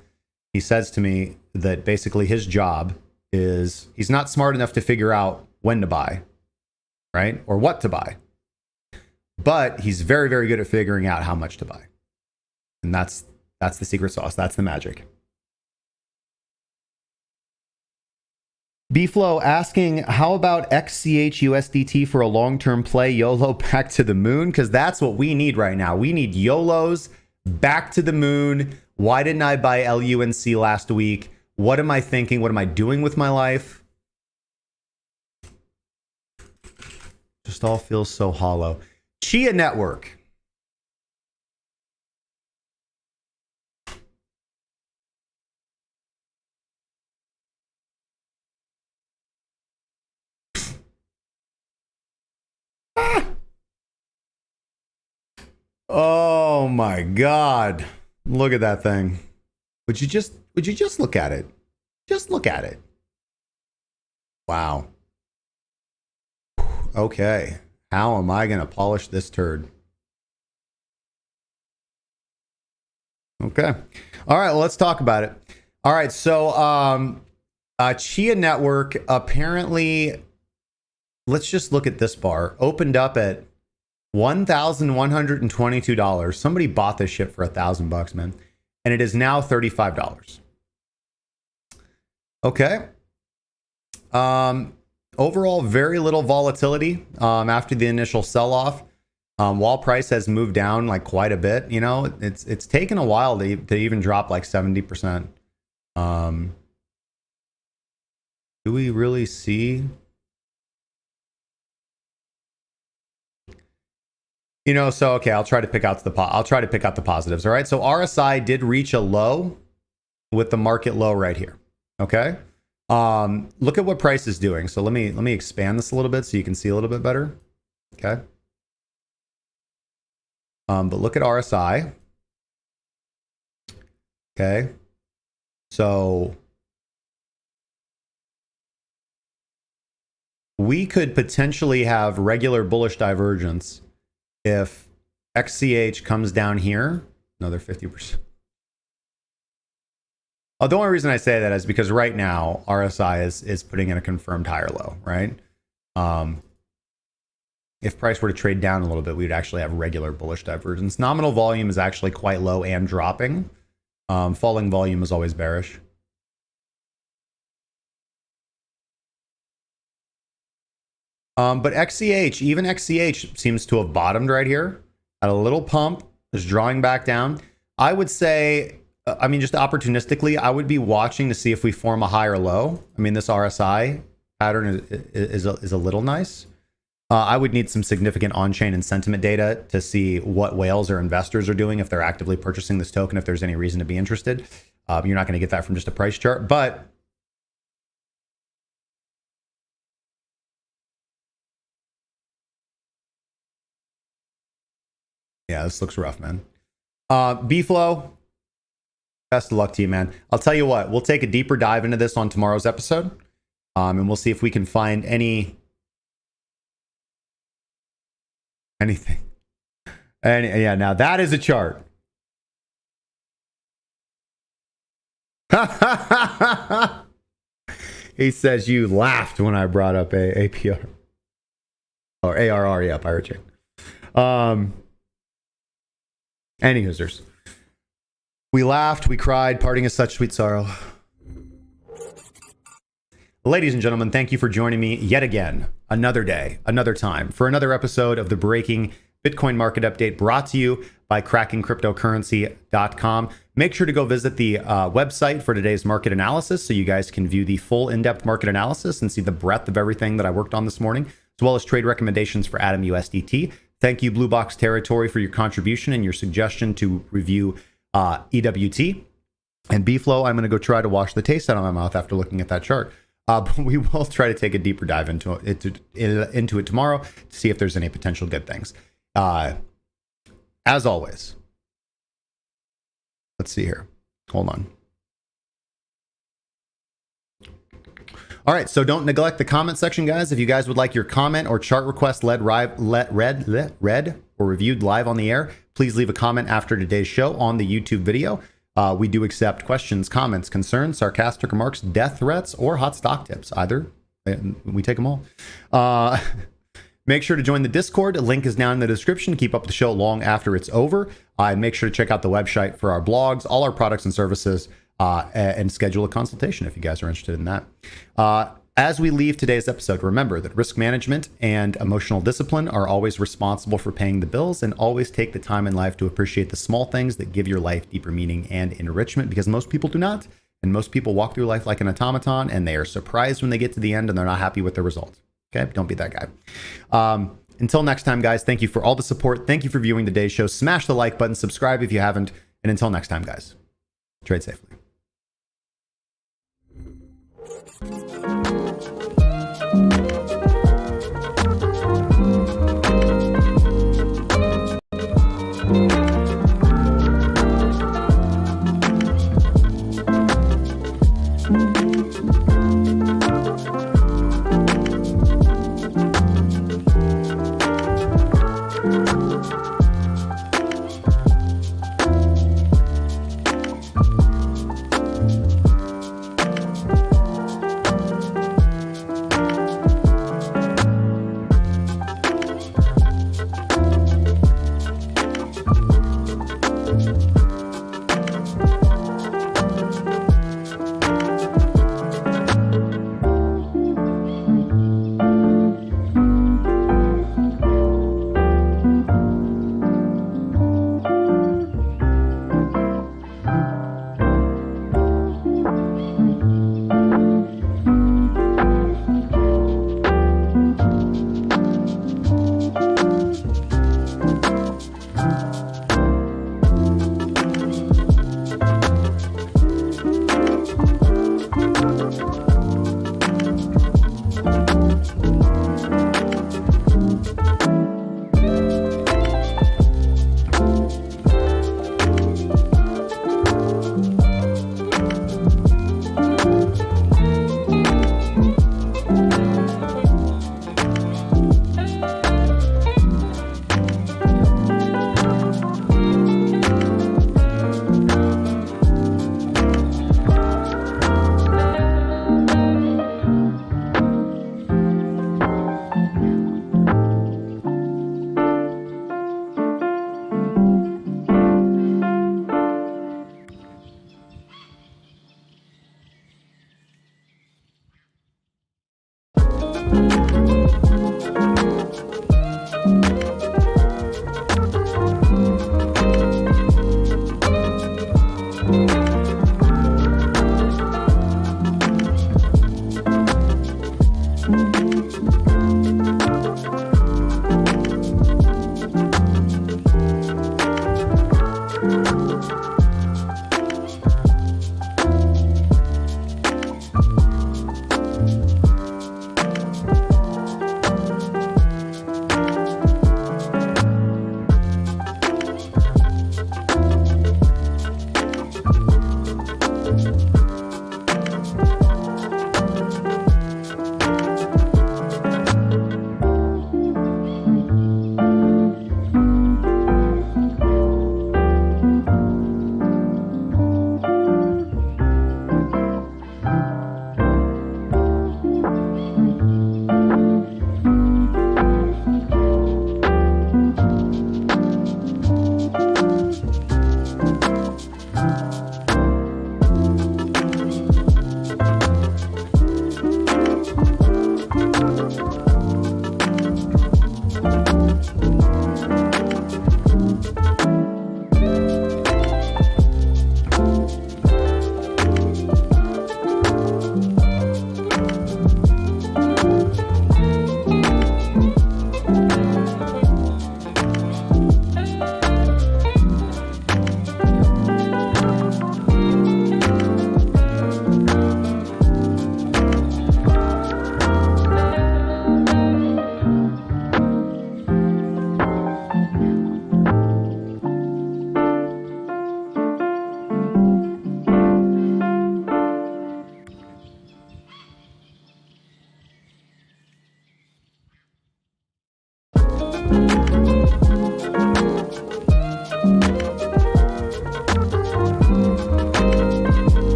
He says to me that basically his job is he's not smart enough to figure out when to buy, right? Or what to buy. But he's very, very good at figuring out how much to buy. And that's the secret sauce. That's the magic. B-Flow asking, how about XCH USDT for a long-term play, YOLO back to the moon? Because that's what we need right now. We need YOLOs back to the moon. Why didn't I buy LUNC last week? What am I thinking? What am I doing with my life? Just all feels so hollow. CHIA network. Oh my God. Look at that thing. Would you just look at it? Just look at it. Wow. Okay. How am I going to polish this turd? Okay. All right, well, let's talk about it. All right, so CHIA network apparently, let's just look at this bar. Opened up at $1,122. Somebody bought this shit for $1,000, man. And it is now $35. Okay. Overall, very little volatility after the initial sell-off. While price has moved down like quite a bit, you know, it's taken a while to even drop like 70%. Do we really see? You know, so okay, I'll try to pick out the positives. All right, so RSI did reach a low with the market low right here. Okay, look at what price is doing. So let me expand this a little bit so you can see a little bit better. Okay, but look at RSI. Okay, so we could potentially have regular bullish divergence if XCH comes down here, another 50%. Oh, the only reason I say that is because right now RSI is putting in a confirmed higher low, right? If price were to trade down a little bit, we would actually have regular bullish divergence. Nominal volume is actually quite low and dropping. Falling volume is always bearish. But XCH, even XCH seems to have bottomed right here at a little pump, is drawing back down. I would say, I mean, just opportunistically, I would be watching to see if we form a higher low. I mean, this RSI pattern is a little nice. I would need some significant on-chain and sentiment data to see what whales or investors are doing, if they're actively purchasing this token, if there's any reason to be interested. You're not going to get that from just a price chart, but yeah, this looks rough, man. B-Flow, best of luck to you, man. I'll tell you what, we'll take a deeper dive into this on tomorrow's episode, and we'll see if we can find anything. And yeah, now that is a chart. He says you laughed when I brought up APR or ARR. Yeah, pirate chain. Any users. We laughed, we cried, parting is such sweet sorrow. Ladies and gentlemen, thank you for joining me yet again, another day, another time, for another episode of the Breaking Bitcoin Market Update, brought to you by crackingcryptocurrency.com. Make sure to go visit the website for today's market analysis so you guys can view the full in-depth market analysis and see the breadth of everything that I worked on this morning, as well as trade recommendations for Atom USDT. Thank you, Blue Box Territory, for your contribution and your suggestion to review EWT. And B-Flow, I'm going to go try to wash the taste out of my mouth after looking at that chart. But we will try to take a deeper dive into it tomorrow to see if there's any potential good things. As always, let's see here. Hold on. All right, so don't neglect the comment section, guys. If you guys would like your comment or chart request read or reviewed live on the air, please leave a comment after today's show on the YouTube video. We do accept questions, comments, concerns, sarcastic remarks, death threats, or hot stock tips. Either. We take them all. Make sure to join the Discord. A link is down in the description. Keep up with the show long after it's over. And make sure to check out the website for our blogs, all our products and services, and schedule a consultation if you guys are interested in that. As we leave today's episode, remember that risk management and emotional discipline are always responsible for paying the bills, and always take the time in life to appreciate the small things that give your life deeper meaning and enrichment, because most people do not. And most people walk through life like an automaton, and they are surprised when they get to the end and they're not happy with the results. Okay, don't be that guy. Until next time, guys, thank you for all the support. Thank you for viewing today's show. Smash the like button, subscribe if you haven't. And until next time, guys, trade safely.